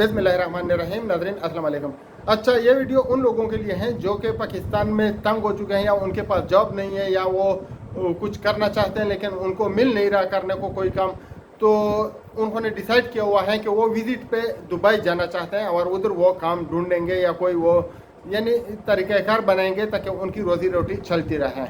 बिस्मिल्लाहिर्रहमानिर्रहीम। नाज़रीन अस्सलाम वालेकुम। अच्छा, ये वीडियो उन लोगों के लिए है जो कि पाकिस्तान में तंग हो चुके हैं या उनके पास जॉब नहीं है या वो कुछ करना चाहते हैं लेकिन उनको मिल नहीं रहा करने को कोई काम। तो उन्होंने डिसाइड किया हुआ है कि वो विज़िट पे दुबई जाना चाहते हैं और उधर वो काम ढूंढेंगे या कोई वो यानी तरीक़ाकार बनाएंगे ताकि उनकी रोज़ी रोटी चलती रहे।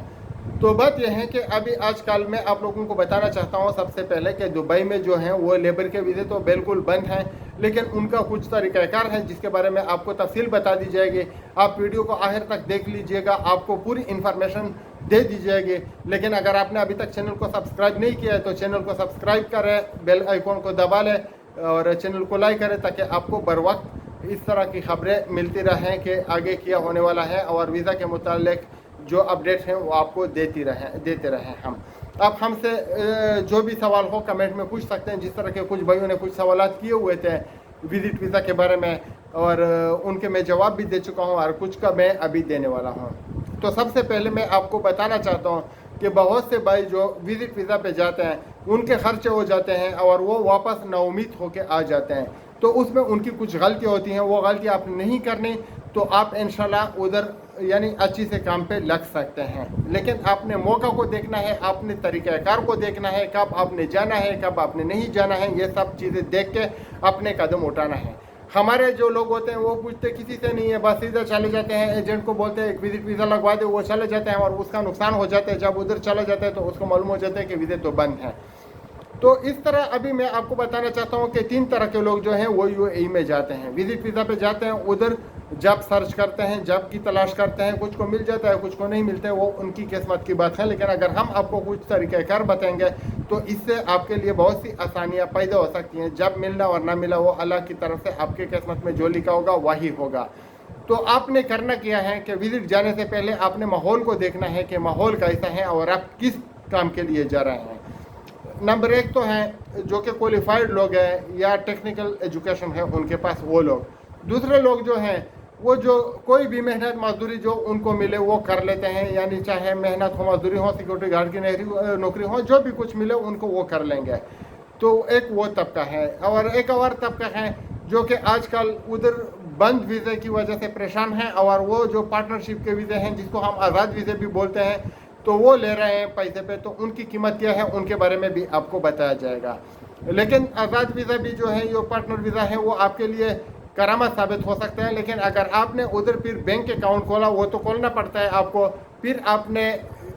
तो बात यह है कि अभी आजकल मैं आप लोगों को बताना चाहता हूँ सबसे पहले कि दुबई में जो है वो लेबर के वीज़े तो बिल्कुल बंद हैं, लेकिन उनका कुछ तरीक़ाकार है जिसके बारे में आपको तफसील बता दी जाएगी। आप वीडियो को आखिर तक देख लीजिएगा, आपको पूरी इन्फॉर्मेशन दे दी जाएगी। लेकिन अगर आपने अभी तक चैनल को सब्सक्राइब नहीं किया है तो चैनल को सब्सक्राइब करें, बेल आइकॉन को दबा लें और चैनल को लाइक करें ताकि आपको बर वक्त इस तरह की खबरें मिलती रहें कि आगे क्या होने वाला है और वीज़ा के मुतालिक जो अपडेट हैं वो आपको देते रहें हम। आप हमसे जो भी सवाल हो कमेंट में पूछ सकते हैं। जिस तरह के कुछ भाइयों ने कुछ सवाल किए हुए थे विज़िट वीज़ा के बारे में और उनके मैं जवाब भी दे चुका हूं और कुछ का मैं अभी देने वाला हूं। तो सबसे पहले मैं आपको बताना चाहता हूं कि बहुत से भाई जो विज़िट वीज़ा पे जाते हैं उनके खर्चे हो जाते हैं और वो वापस नाउमीद होकर आ जाते हैं। तो उसमें उनकी कुछ गलतियाँ होती हैं, वो गलती आपने नहीं करनी तो आप इंशाल्लाह उधर यानी अच्छी से काम पे लग सकते हैं। लेकिन आपने मौका को देखना है, आपने तरीक़ाकार को देखना है, कब आपने जाना है कब आपने नहीं जाना है, ये सब चीज़ें देख के अपने कदम उठाना है। हमारे जो लोग होते हैं वो पूछते किसी से नहीं है, बस सीधा चले जाते हैं, एजेंट को बोलते हैं एक विज़िट वीज़ा लगवा दे, वो चले जाते हैं और उसका नुकसान हो जाता है। जब उधर चले जाते हैं तो उसको मालूम हो जाता है कि वीज़े तो बंद हैं। तो इस तरह अभी मैं आपको बताना चाहता हूँ कि 3 तरह के लोग जो हैं वो यूएई में जाते हैं, विज़िट वीज़ा पे जाते हैं, उधर जॉब सर्च करते हैं, जॉब की तलाश करते हैं। कुछ को मिल जाता है, कुछ को नहीं मिलता है, वो उनकी किस्मत की बात है। लेकिन अगर हम आपको कुछ तरीक़ाकार बताएंगे तो इससे आपके लिए बहुत सी आसानियाँ पैदा हो सकती हैं। जब मिलना और ना मिला वो अल्लाह की तरफ से आपके किस्मत में जो लिखा होगा वही होगा। तो आपने करना क्या है कि विज़िट जाने से पहले आपने माहौल को देखना है कि माहौल कैसा है और आप किस काम के लिए जा रहे हैं। नंबर 1 तो है जो कि क्वालिफाइड लोग हैं या टेक्निकल एजुकेशन है उनके पास वो लोग। दूसरे लोग जो हैं वो जो कोई भी मेहनत मजदूरी जो उनको मिले वो कर लेते हैं, यानी चाहे मेहनत हो, मजदूरी हो, सिक्योरिटी गार्ड की नौकरी हो, जो भी कुछ मिले उनको वो कर लेंगे। तो एक वो तबका है और एक और तबका है जो कि आजकल उधर बंद वीज़े की वजह से परेशान हैं और वो जो पार्टनरशिप के वीज़े हैं जिसको हम आज़ाद वीज़े भी बोलते हैं तो वो ले रहे हैं पैसे पे। तो उनकी कीमत क्या है उनके बारे में भी आपको बताया जाएगा। लेकिन आज़ाद वीज़ा भी जो है जो पार्टनर वीज़ा है वो आपके लिए करामत साबित हो सकता है। लेकिन अगर आपने उधर फिर बैंक अकाउंट खोला, वो तो खोलना पड़ता है आपको, फिर आपने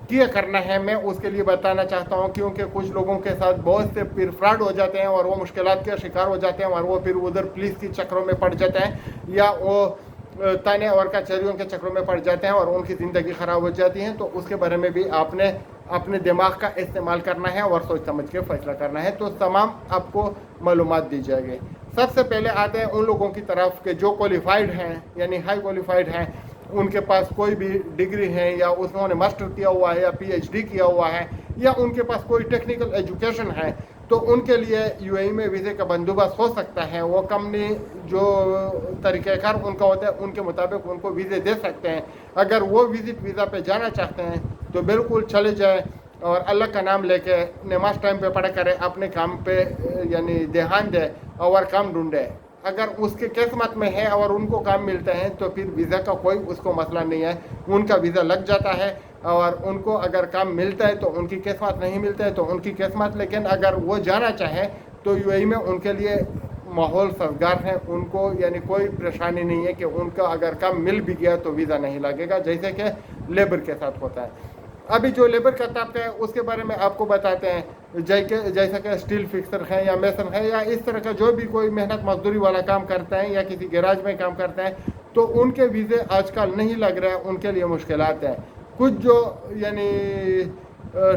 क्या करना है मैं उसके लिए बताना चाहता हूँ। क्योंकि कुछ लोगों के साथ बहुत से फिर फ्रॉड हो जाते हैं और वो मुश्किलात के शिकार हो जाते हैं और वो फिर उधर पुलिस के चक्रों में पड़ जाते हैं या वो ताने और कचहरियों के चक्रों में पड़ जाते हैं और उनकी ज़िंदगी ख़राब हो जाती है। तो उसके बारे में भी आपने अपने दिमाग का इस्तेमाल करना है और सोच समझ के फैसला करना है। तो तमाम आपको मालूमात दी जाएगी। सबसे पहले आते हैं उन लोगों की तरफ के जो क्वालिफाइड हैं यानी हाई क्वालिफाइड हैं, उनके पास कोई भी डिग्री है या उन्होंने मास्टर किया हुआ है या पीएचडी किया हुआ है या उनके पास कोई टेक्निकल एजुकेशन है। तो उनके लिए यूएई में वीज़े का बंदोबस्त हो सकता है। वो कंपनी जो तरीक़ाकार उनका होता है उनके मुताबिक उनको वीज़े दे सकते हैं। अगर वो विज़िट वीज़ा पे जाना चाहते हैं तो बिल्कुल चले जाए और अल्लाह का नाम लेके नमाज टाइम पे पढ़ा करें, अपने काम पे यानी ध्यान दे और काम ढूंढे। अगर उसके किस्मत में है और उनको काम मिलता है तो फिर वीज़ा का कोई उसको मसला नहीं है, उनका वीज़ा लग जाता है। और उनको अगर काम मिलता है तो उनकी किस्मत, नहीं मिलता है तो उनकी किस्मत। लेकिन अगर वो जाना चाहे तो यूएई में उनके लिए माहौल साजगार है, उनको यानी कोई परेशानी नहीं है कि उनका अगर काम मिल भी गया तो वीज़ा नहीं लगेगा, जैसे कि लेबर के साथ होता है। अभी जो लेबर का तबका है उसके बारे में आपको बताते हैं। जैसा कि स्टील फिक्सर है या मेसन है या इस तरह का जो भी कोई मेहनत मजदूरी वाला काम करता है या किसी गैराज में काम करता है तो उनके वीज़े आजकल नहीं लग रहे हैं, उनके लिए मुश्किलात हैं। कुछ जो यानी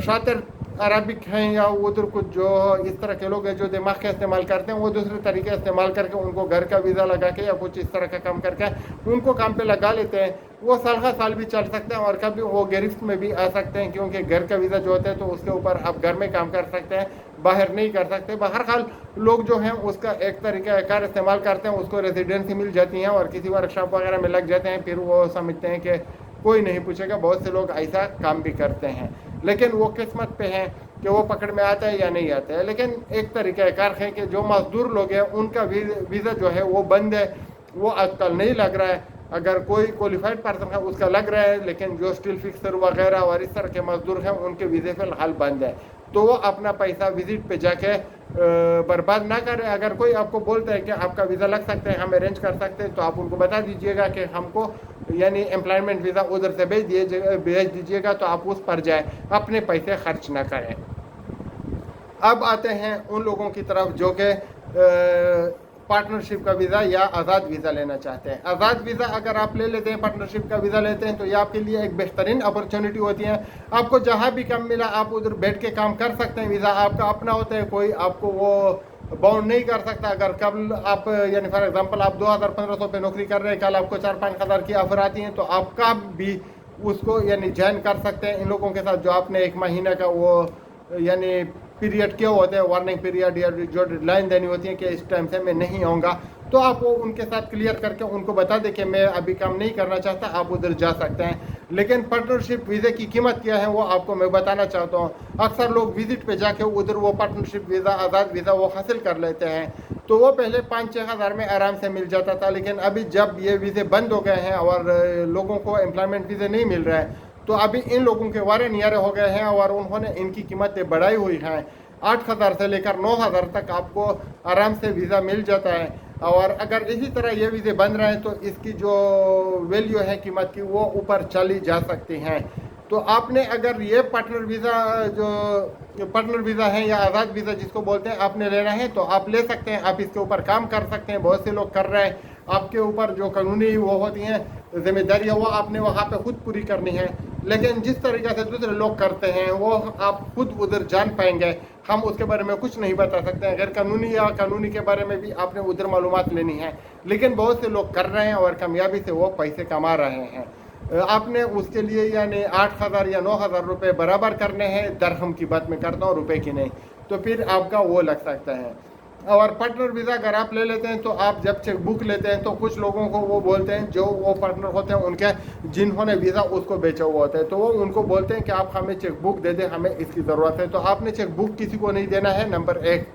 शातिर अरबिक हैं या उधर कुछ जो इस तरह के लोग हैं जो दिमाग का इस्तेमाल करते हैं वो दूसरे तरीके इस्तेमाल करके उनको घर का वीज़ा लगा के या कुछ इस तरह का काम करके उनको काम पे लगा लेते हैं। वो साल का साल भी चल सकते हैं और कभी वो गिरफ्त में भी आ सकते हैं क्योंकि घर का वीज़ा जो होता है तो उसके ऊपर आप घर में काम कर सकते हैं, बाहर नहीं कर सकते। बहरहाल लोग जो हैं उसका एक तरीक़ाकार इस्तेमाल करते हैं, उसको रेजिडेंसी मिल जाती हैं और किसी वर्कशॉप वगैरह में लग जाते हैं। फिर वो समझते हैं कि कोई नहीं पूछेगा, बहुत से लोग ऐसा काम भी करते हैं। लेकिन वो किस्मत पे हैं कि वो पकड़ में आता है या नहीं आता है। लेकिन एक तरीक़ाकार है कि जो मजदूर लोग हैं उनका वीज़ा जो है वो बंद है, वो आजकल नहीं लग रहा है। अगर कोई क्वालिफाइड पर्सन है उसका लग रहा है, लेकिन जो स्टील फिक्सर वगैरह और इस तरह के मजदूर हैं उनके वीज़े फ़िलहाल बंद है। तो वो अपना पैसा विजिट पे जाके बर्बाद ना करें। अगर कोई आपको बोलता है कि आपका वीज़ा लग सकता है, हम अरेंज कर सकते हैं, तो आप उनको बता दीजिएगा कि हमको यानी एम्प्लॉयमेंट वीज़ा उधर से भेज दीजिएगा, तो आप उस पर जाए, अपने पैसे खर्च ना करें। अब आते हैं उन लोगों की तरफ जो कि पार्टनरशिप का वीज़ा या आज़ाद वीज़ा लेना चाहते हैं। आज़ाद वीज़ा अगर आप ले लेते हैं, पार्टनरशिप का वीज़ा लेते हैं, तो ये आपके लिए एक बेहतरीन अपॉर्चुनिटी होती है। आपको जहाँ भी काम मिला आप उधर बैठ के काम कर सकते हैं। वीज़ा आपका अपना होता है, कोई आपको वो बाउंड नहीं कर सकता। अगर कल आप यानी फॉर एग्जांपल आप 2500 पे नौकरी कर रहे हैं, कल आपको 4-5 हज़ार की ऑफर आती हैं, तो आपका भी उसको यानी ज्वाइन कर सकते हैं इन लोगों के साथ, जो आपने 1 महीने का वो यानी पीरियड क्या होते हैं, वार्निंग पीरियड या जो डेडलाइन देनी होती है कि इस टाइम से मैं नहीं आऊँगा, तो आप वो उनके साथ क्लियर करके उनको बता दें कि मैं अभी काम नहीं करना चाहता, आप उधर जा सकते हैं। लेकिन पार्टनरशिप वीज़े की कीमत क्या है वो आपको मैं बताना चाहता हूँ। अक्सर लोग विजिट पे जाके उधर वो पार्टनरशिप वीज़ा, आज़ाद वीज़ा वो हासिल कर लेते हैं, तो वो पहले 5-6 हज़ार में आराम से मिल जाता था। लेकिन अभी जब ये वीज़े बंद हो गए हैं और लोगों को एम्प्लॉयमेंट वीज़े नहीं मिल रहा है, तो अभी इन लोगों के वारे नियारे हो गए हैं और उन्होंने इनकी कीमतें बढ़ाई हुई हैं। 8,000 से लेकर 9,000 तक आपको आराम से वीज़ा मिल जाता है। और अगर इसी तरह ये वीज़े बन रहे हैं तो इसकी जो वैल्यू है कीमत की वो ऊपर चली जा सकती हैं। तो आपने अगर ये पार्टनर वीज़ा है या आज़ाद वीज़ा जिसको बोलते हैं, आपने लेना है तो आप ले सकते हैं, आप इसके ऊपर काम कर सकते हैं। बहुत से लोग कर रहे हैं। आपके ऊपर जो कानूनी वो होती हैं जिम्मेदारियाँ, वो आपने वहाँ पे खुद पूरी करनी है। लेकिन जिस तरीके से दूसरे लोग करते हैं वो आप खुद उधर जान पाएंगे, हम उसके बारे में कुछ नहीं बता सकते हैं। गैर कानूनी या कानूनी के बारे में भी आपने उधर मालूमात लेनी है। लेकिन बहुत से लोग कर रहे हैं और कामयाबी से वो पैसे कमा रहे हैं। आपने उसके लिए यानी 8,000 या 9,000 रुपये बराबर करने हैं, दरहम की बात मैं करता हूँ, रुपए की नहीं, तो फिर आपका वो लग सकता है। और पार्टनर वीज़ा अगर आप ले लेते हैं तो आप जब चेक बुक लेते हैं तो कुछ लोगों को वो बोलते हैं, जो वो पार्टनर होते हैं उनके जिन्होंने वीज़ा उसको बेचा हुआ होता है, तो वो उनको बोलते हैं कि आप हमें चेक बुक दे दें, हमें इसकी ज़रूरत है। तो आपने चेक बुक किसी को नहीं देना है, नंबर 1।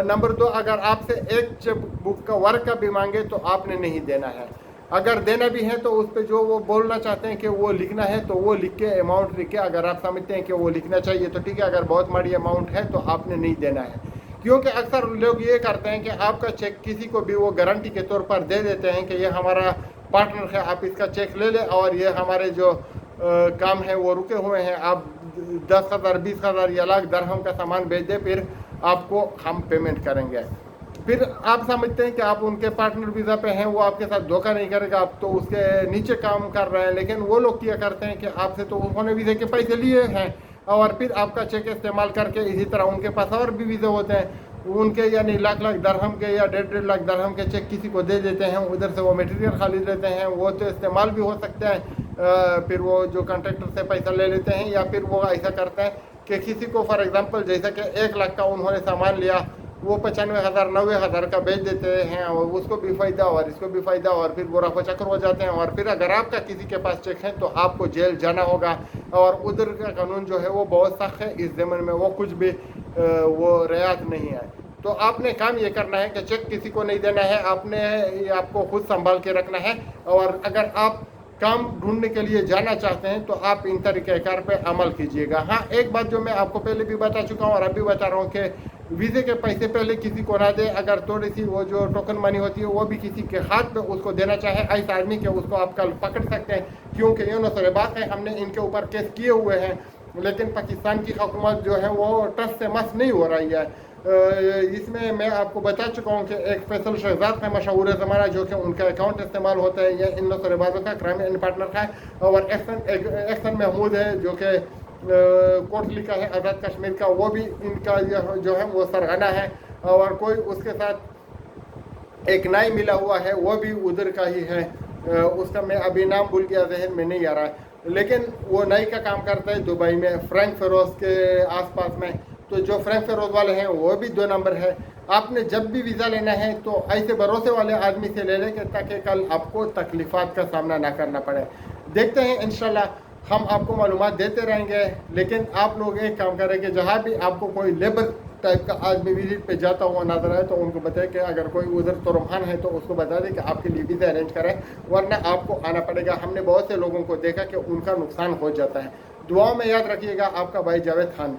नंबर 2, अगर आपसे एक चेक बुक का वर्क का भी मांगे तो आपने नहीं देना है। अगर देना भी है तो उस पर जो वो बोलना चाहते हैं कि वो लिखना है तो वो लिख के अमाउंट लिख के, अगर आप समझते हैं कि वो लिखना चाहिए तो ठीक है, अगर बहुत बड़ी अमाउंट है तो आपने नहीं देना है। क्योंकि अक्सर लोग ये करते हैं कि आपका चेक किसी को भी वो गारंटी के तौर पर दे देते हैं कि ये हमारा पार्टनर है, आप इसका चेक ले लें और ये हमारे जो काम है वो रुके हुए हैं, आप 10,000, 20,000 या लाख दरहम का सामान भेज दें, फिर आपको हम पेमेंट करेंगे। फिर आप समझते हैं कि आप उनके पार्टनर वीज़ा पे हैं, वो आपके साथ धोखा नहीं करेगा, आप तो उसके नीचे काम कर रहे हैं। लेकिन वो लोग क्या करते हैं कि आपसे तो उन्होंने वीज़े के पैसे लिए हैं और फिर आपका चेक इस्तेमाल करके, इसी तरह उनके पास और भी वीज़े होते हैं, उनके यानी लाख दरहम के या 1.5 लाख दरहम के चेक किसी को दे देते हैं, उधर से वो मटेरियल खरीद लेते हैं, वो तो इस्तेमाल भी हो सकता है। फिर वो जो कॉन्ट्रैक्टर से पैसा ले लेते हैं, या फिर वो ऐसा करते हैं कि किसी को फॉर एग्जांपल जैसा कि 1 लाख का उन्होंने सामान लिया, वो 95,000, 90,000 का बेच देते हैं, और उसको भी फ़ायदा और इसको भी फ़ायदा, और फिर बुरा चक्कर हो जाते हैं। और फिर अगर आपका किसी के पास चेक है तो आपको जेल जाना होगा, और उधर का कानून जो है वो बहुत सख्त है, इस ज़माने में वो कुछ भी वो रियायत नहीं है। तो आपने काम ये करना है कि चेक किसी को नहीं देना है, आपको खुद संभाल के रखना है। और अगर आप काम ढूंढने के लिए जाना चाहते हैं तो आप इन तरीक़ेकार पे अमल कीजिएगा। हाँ, एक बात जो मैं आपको पहले भी बता चुका हूँ और अभी बता रहा हूँ कि वीज़े के पैसे पहले किसी को ना दे। अगर थोड़ी सी वो जो टोकन मनी होती है वो भी किसी के हाथ पे उसको देना चाहे ऐसे आदमी के, उसको आप कल पकड़ सकते हैं, क्योंकि ये नसर बात है, हमने इनके ऊपर केस किए हुए हैं। लेकिन पाकिस्तान की हुकूमत जो है वो ट्रस्ट से मस नहीं हो रही है। इसमें मैं आपको बता चुका हूँ कि एक फैसल शहजाद का मशहूर ज़माना, जो कि उनका अकाउंट इस्तेमाल होता है, यह इन नसरबाजों का क्राइम एंड पार्टनर है। और एहसन महमूद है जो कि कोटली का है, आज़ाद कश्मीर का, वो भी इनका जो है वो सरगना है। और कोई उसके साथ एक नाई मिला हुआ है, वो भी उधर का ही है, उसका मैं अभी नाम भूल गया, जहन में नहीं आ रहा है। लेकिन वो नाई का काम करता है दुबई में, फ्रैंक फेरोज के आसपास में। तो जो फ्रैंक फेरोज वाले हैं वो भी 2 नंबर है। आपने जब भी वीज़ा लेना है तो ऐसे भरोसे वाले आदमी से ले लें ताकि कल आपको तकलीफ़ात का सामना ना करना पड़े। देखते हैं इंशाल्लाह हम आपको मालूमात देते रहेंगे। लेकिन आप लोग एक काम करें कि जहाँ भी आपको कोई लेबर टाइप का आदमी विजिट पे जाता हुआ नजर आए तो उनको बताए कि अगर कोई उधर तुरमान है तो उसको बता दें कि आपके लिए वीज़ा अरेंज कराए, वरना आपको आना पड़ेगा। हमने बहुत से लोगों को देखा कि उनका नुकसान हो जाता है। दुआओं में याद रखिएगा। आपका भाई जावेद खान।